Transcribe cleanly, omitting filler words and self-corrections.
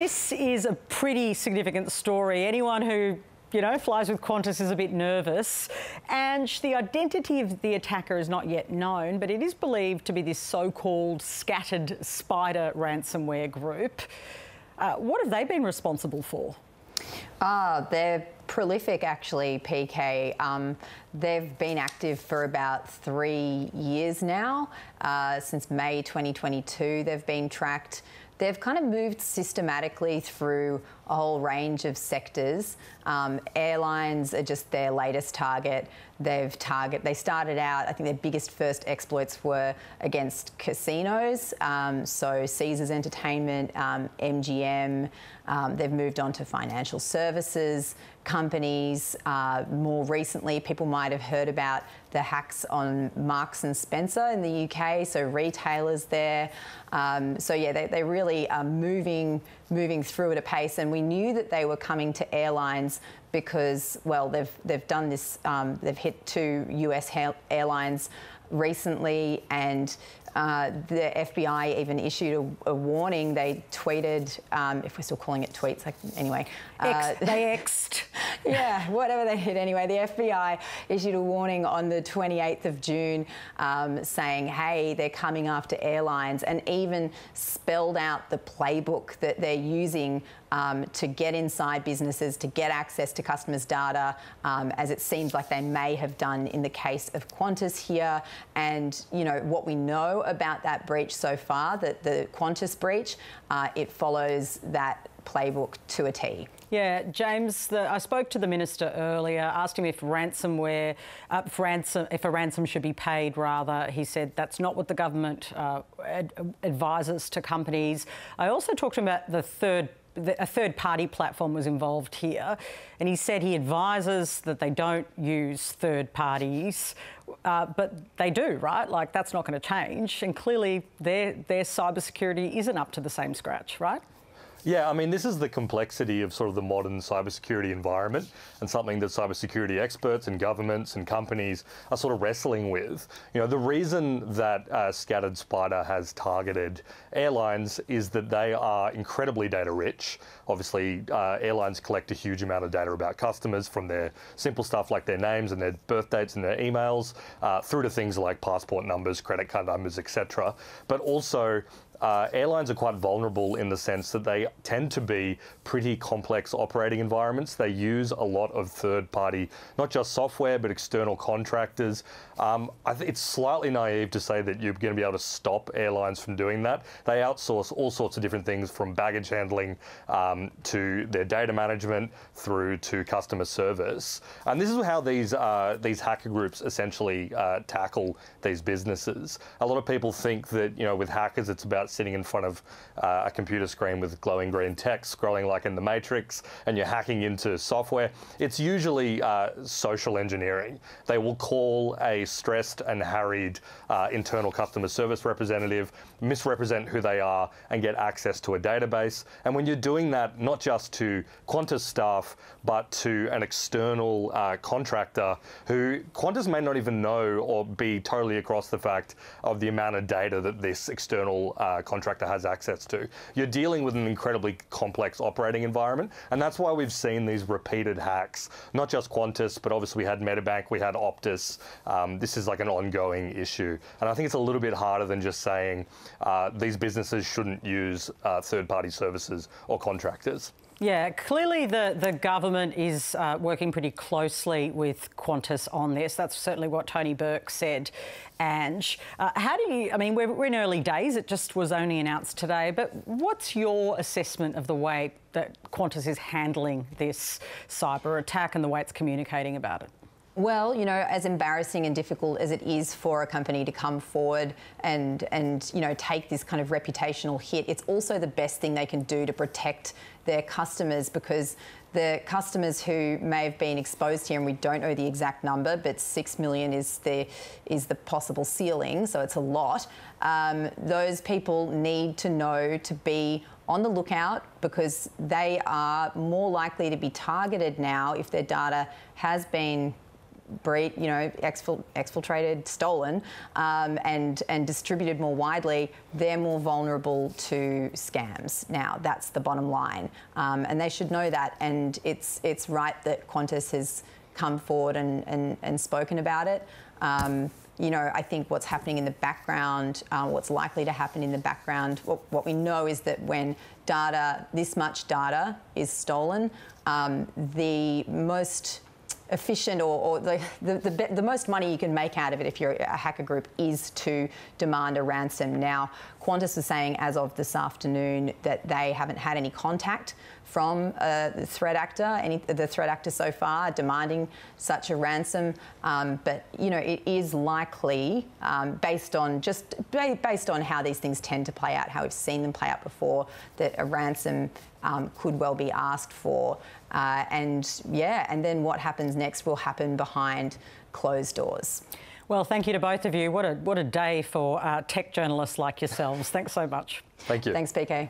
This is a pretty significant story. Anyone who, flies with Qantas is a bit nervous. Ange, the identity of the attacker is not yet known, but it is believed to be this so-called scattered spider ransomware group. What have they been responsible for? They're prolific, actually, PK. They've been active for about 3 years now. Since May 2022, they've been tracked. They've kind of moved systematically through a whole range of sectors. Airlines are just their latest target. They started out, I think their biggest first exploits were against casinos. So Caesars Entertainment, MGM. They've moved on to financial services companies. More recently, people might have heard about the hacks on Marks and Spencer in the UK, so retailers there. So yeah, they really are moving through at a pace, and we knew that they were coming to airlines because, well, they've done this. They've hit 2 US airlines recently, and the FBI even issued a warning. They tweeted, if we're still calling it tweets, anyway. They X'd. Yeah, whatever they did anyway. The FBI issued a warning on the 28th of June saying, hey, they're coming after airlines, and even spelled out the playbook that they're using to get inside businesses, to get access to customers' data, as it seems like they may have done in the case of Qantas here. And, what we know about that breach so far, that the Qantas breach, it follows that playbook to a T. Yeah, James, I spoke to the minister earlier, asked him if if a ransom should be paid, rather. He said that's not what the government advises to companies. I also talked to him about a third-party platform was involved here, and he said he advises that they don't use third parties, but they do, right? Like, that's not going to change, and clearly their cybersecurity isn't up to the same scratch, right? Yeah, I mean, this is the complexity of sort of the modern cybersecurity environment, and something that cybersecurity experts and governments and companies are sort of wrestling with. The reason that Scattered Spider has targeted airlines is that they are incredibly data rich. Obviously, airlines collect a huge amount of data about customers, from their simple stuff like their names and their birth dates and their emails, through to things like passport numbers, credit card numbers, etc. But also, airlines are quite vulnerable in the sense that they tend to be pretty complex operating environments. They use a lot of third-party, not just software, but external contractors. I think it's slightly naive to say that you're going to be able to stop airlines from doing that. They outsource all sorts of different things, from baggage handling to their data management through to customer service. And this is how these hacker groups essentially tackle these businesses. A lot of people think that, with hackers, it's about sitting in front of a computer screen with glowing green text scrolling like in the Matrix, and you're hacking into software. It's usually social engineering. They will call a stressed and harried internal customer service representative, misrepresent who they are, and get access to a database. And when you're doing that, not just to Qantas staff, but to an external contractor who Qantas may not even know, or be totally across the fact of the amount of data that this external contractor has access to. You're dealing with an incredibly complex operating environment, and that's why we've seen these repeated hacks. Not just Qantas, but obviously we had Medibank, we had Optus. This is like an ongoing issue, and I think it's a little bit harder than just saying these businesses shouldn't use third-party services or contractors. Yeah, clearly the government is working pretty closely with Qantas on this. That's certainly what Tony Burke said. Ange, we're in early days. It just was only announced today. But what's your assessment of the way that Qantas is handling this cyber attack and the way it's communicating about it? Well, as embarrassing and difficult as it is for a company to come forward and take this kind of reputational hit, it's also the best thing they can do to protect their customers, because the customers who may have been exposed here, and we don't know the exact number, but 6 million is the possible ceiling, so it's a lot. Those people need to know to be on the lookout, because they are more likely to be targeted now if their data has been exfiltrated, stolen, and distributed more widely, they're more vulnerable to scams. Now, that's the bottom line, and they should know that. And it's right that Qantas has come forward and spoken about it. I think what's happening in the background, what's likely to happen in the background, what we know is that when this much data is stolen, the most efficient or the most money you can make out of it if you're a hacker group is to demand a ransom. Now, Qantas is saying as of this afternoon that they haven't had any contact from the threat actor so far demanding such a ransom, but it is likely based on how these things tend to play out, how we've seen them play out before, that a ransom could well be asked for, and then what happens next will happen behind closed doors. Well, thank you to both of you. What a day for tech journalists like yourselves. Thanks so much. Thank you. Thanks, PK.